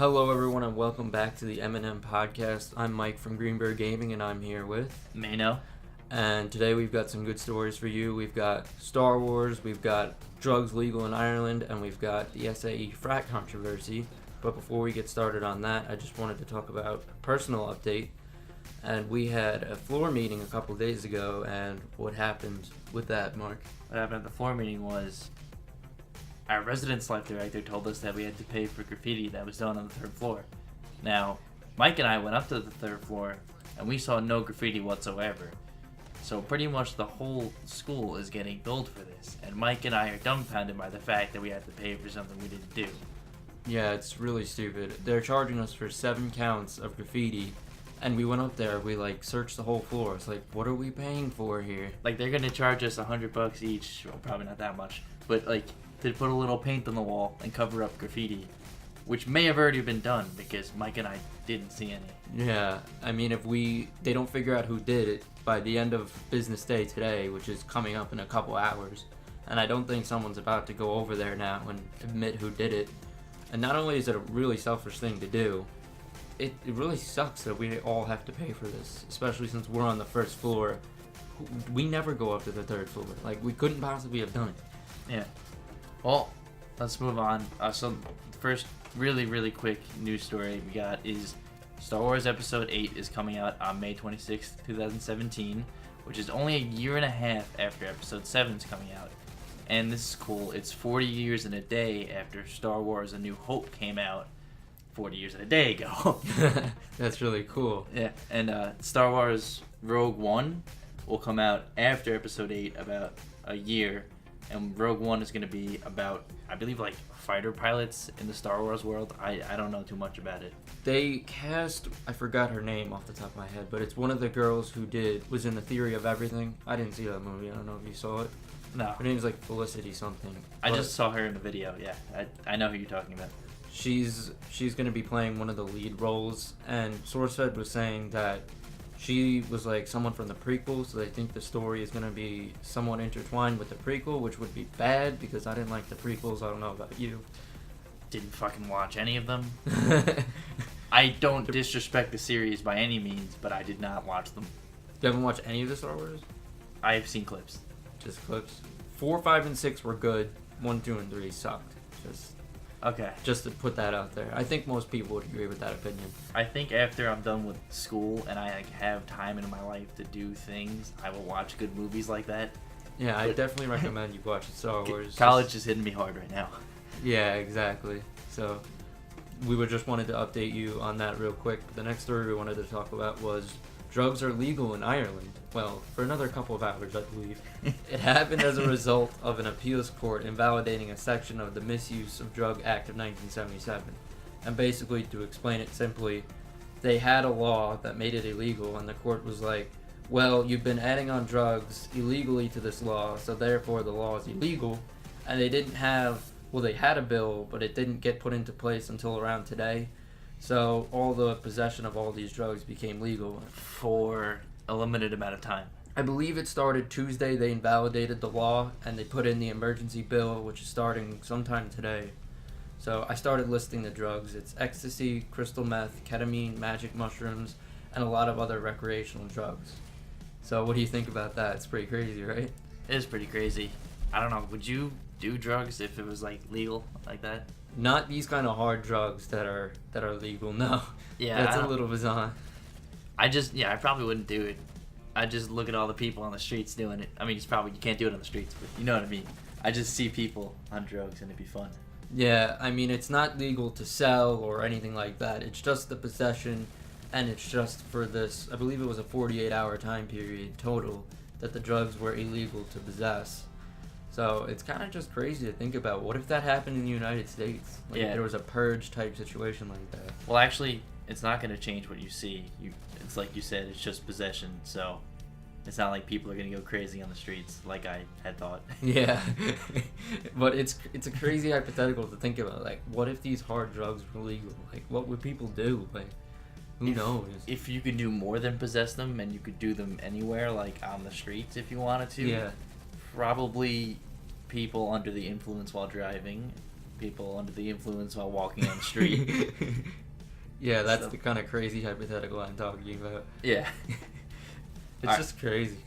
Hello, everyone, and welcome back to the M&M podcast. I'm Mike from Greenberg Gaming, and I'm here with Mano. And today we've got some good stories for you. We've got Star Wars, we've got drugs legal in Ireland, and we've got the SAE Frat controversy. But before we get started on that, I just wanted to talk about a personal update. And we had a floor meeting a couple days ago, and what happened with that, Mark? What happened at the floor meeting was our resident life director told us that we had to pay for graffiti that was done on the third floor. Now, Mike and I went up to the third floor, and we saw no graffiti whatsoever. So pretty much the whole school is getting billed for this, and Mike and I are dumbfounded by the fact that we had to pay for something we didn't do. Yeah, it's really stupid. They're charging us for 7 counts of graffiti, and we went up there, we searched the whole floor. It's like, what are we paying for here? They're gonna charge us $100 each, well, probably not that much, but to put a little paint on the wall and cover up graffiti, which may have already been done because Mike and I didn't see any. Yeah, I mean, if they don't figure out who did it by the end of business day today, which is coming up in a couple hours, and I don't think someone's about to go over there now and admit who did it. And not only is it a really selfish thing to do, it really sucks that we all have to pay for this, especially since we're on the first floor. We never go up to the third floor. We couldn't possibly have done it. Yeah. Well, let's move on. So the first really quick news story we got is Star Wars Episode 8 is coming out on May 26th, 2017, which is only a year and a half after Episode 7 is coming out. And this is cool. It's 40 years and a day after Star Wars A New Hope came out 40 years and a day ago. That's really cool. Yeah, and Star Wars Rogue One will come out after Episode 8 about a year. And Rogue One is going to be about, I believe, fighter pilots in the Star Wars world. I don't know too much about it. They cast, I forgot her name off the top of my head, but it's one of the girls who was in The Theory of Everything. I didn't see that movie. I don't know if you saw it. No. Her name's Felicity something. I just saw her in the video, yeah. I know who you're talking about. She's going to be playing one of the lead roles, and SourceFed was saying that she was someone from the prequel, so they think the story is going to be somewhat intertwined with the prequel, which would be bad because I didn't like the prequels. I don't know about you. Didn't fucking watch any of them. I don't disrespect the series by any means, but I did not watch them. You haven't watched any of the Star Wars? I've seen clips. Just clips. 4, 5, and 6 were good. 1, 2, and 3 sucked. Just to put that out there. I think most people would agree with that opinion. I think after I'm done with school and I have time in my life to do things, I will watch good movies like that. Yeah, I definitely recommend you watch Star Wars. College is hitting me hard right now. Yeah, exactly. So we just wanted to update you on that real quick. The next story we wanted to talk about was drugs are legal in Ireland. Well, for another couple of hours, I believe. It happened as a result of an appeals court invalidating a section of the Misuse of Drug Act of 1977. And basically, to explain it simply, they had a law that made it illegal, and the court was like, well, you've been adding on drugs illegally to this law, so therefore the law is illegal. And they they had a bill, but it didn't get put into place until around today. So all the possession of all these drugs became legal for a limited amount of time. I believe it started Tuesday. They invalidated the law and they put in the emergency bill, which is starting sometime today. So I started listing the drugs. It's ecstasy, crystal meth, ketamine, magic mushrooms, and a lot of other recreational drugs. So what do you think about that? It's pretty crazy, right? It is pretty crazy. I don't know. Would you do drugs if it was legal like that? Not these kind of hard drugs that are legal. No. Yeah, that's a little bizarre. I probably wouldn't do it. I just look at all the people on the streets doing it. I mean, you can't do it on the streets, but you know what I mean. I just see people on drugs and it'd be fun. Yeah, I mean, it's not legal to sell or anything like that. It's just the possession, and it's just for this, I believe it was a 48-hour time period total that the drugs were illegal to possess. So it's kind of just crazy to think about. What if that happened in the United States? There was a purge type situation like that. Well, actually, it's not going to change what you see. It's like you said, it's just possession. So it's not like people are going to go crazy on the streets like I had thought. Yeah. But it's a crazy hypothetical to think about. What if these hard drugs were legal? What would people do? Who knows? If you could do more than possess them and you could do them anywhere, on the streets if you wanted to. Yeah. Probably people under the influence while driving, people under the influence while walking on the street. Yeah, that's So- the kind of crazy hypothetical I'm talking about. Yeah. It's Alright. just crazy.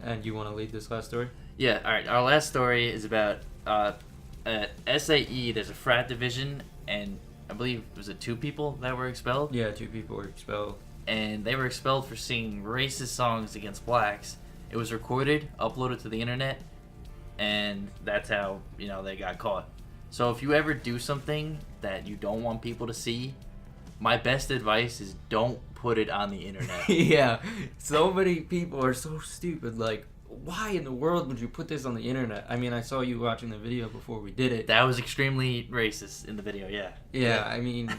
And you want to lead this last story? Yeah, alright. Our last story is about at SAE, there's a frat division, and I believe, was it 2 people that were expelled? Yeah, 2 people were expelled. And they were expelled for singing racist songs against blacks. It was recorded, uploaded to the internet, and that's how, they got caught. So if you ever do something that you don't want people to see, my best advice is don't put it on the internet. Yeah, so many people are so stupid. Like, why in the world would you put this on the internet? I mean, I saw you watching the video before we did it. That was extremely racist in the video, yeah. Yeah, I mean,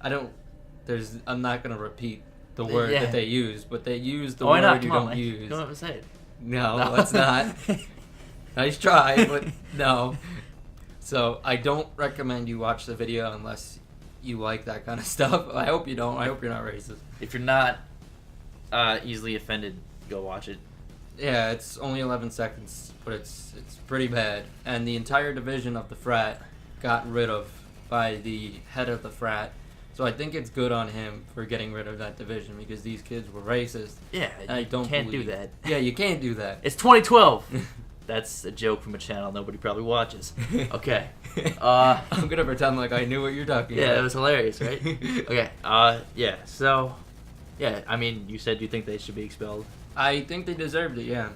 I'm not going to repeat the word that they use, but they use the Why word not? you Come on, don't Mike. use. Go on and say it. No, let's not. Nice try, but no. So I don't recommend you watch the video unless you like that kind of stuff. I hope you don't. I hope you're not racist. If you're not easily offended, go watch it. Yeah, it's only 11 seconds, but it's pretty bad. And the entire division of the frat got rid of by the head of the frat. So I think it's good on him for getting rid of that division because these kids were racist. Yeah, I don't can't believe- do that. Yeah, you can't do that. It's 2012. That's a joke from a channel nobody probably watches. Okay. I'm gonna pretend like I knew what you're talking Yeah, about. it was hilarious, right? Okay. Yeah. So, yeah. I mean, you said you think they should be expelled. I think they deserved it. Yeah,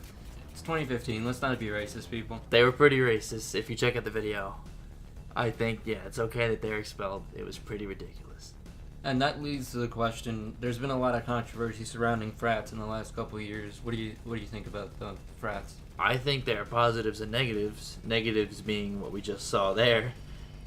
it's 2015. Let's not be racist, people. They were pretty racist. If you check out the video, I think it's okay that they're expelled. It was pretty ridiculous. And that leads to the question. There's been a lot of controversy surrounding frats in the last couple of years. What do you think about the frats? I think there are positives and negatives. Negatives being what we just saw there.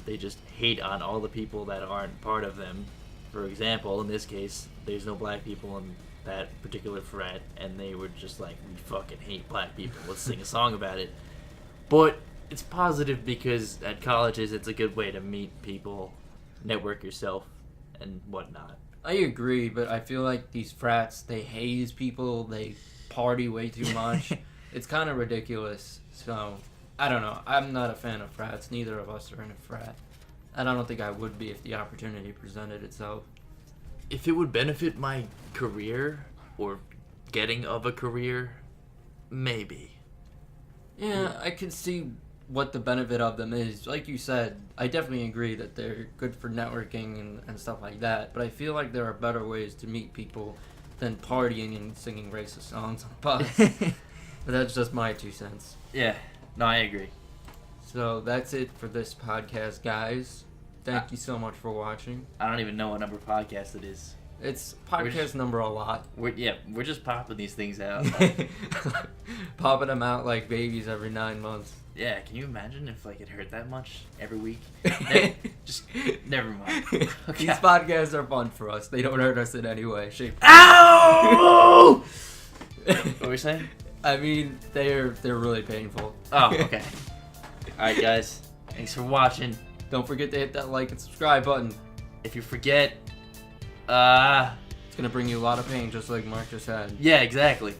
They just hate on all the people that aren't part of them. For example, in this case, there's no black people in that particular frat, and they were just like, we fucking hate black people. Let's sing a song about it. But it's positive because at colleges, it's a good way to meet people, network yourself, and whatnot. I agree, but I feel like these frats, they haze people, they party way too much. It's kind of ridiculous. So, I don't know. I'm not a fan of frats. Neither of us are in a frat. And I don't think I would be if the opportunity presented itself. If it would benefit my career or getting of a career, maybe. Yeah, I can see what the benefit of them is. Like you said, I definitely agree that they're good for networking and stuff like that. But I feel like there are better ways to meet people than partying and singing racist songs on the bus. But that's just my 2 cents. Yeah, no, I agree. So that's it for this podcast, guys. Thank you so much for watching. I don't even know what number podcast it is. It's podcast number a lot. We're just popping these things out. Popping them out like babies every 9 months. Yeah, can you imagine if it hurt that much every week? Never mind. Okay. These podcasts are fun for us. They don't hurt us in any way, shape. Ow! What were you saying? I mean, they're really painful. Oh, okay. All right, guys. Thanks for watching. Don't forget to hit that like and subscribe button. If you forget, It's gonna bring you a lot of pain, just like Mark just had. yeah, exactly.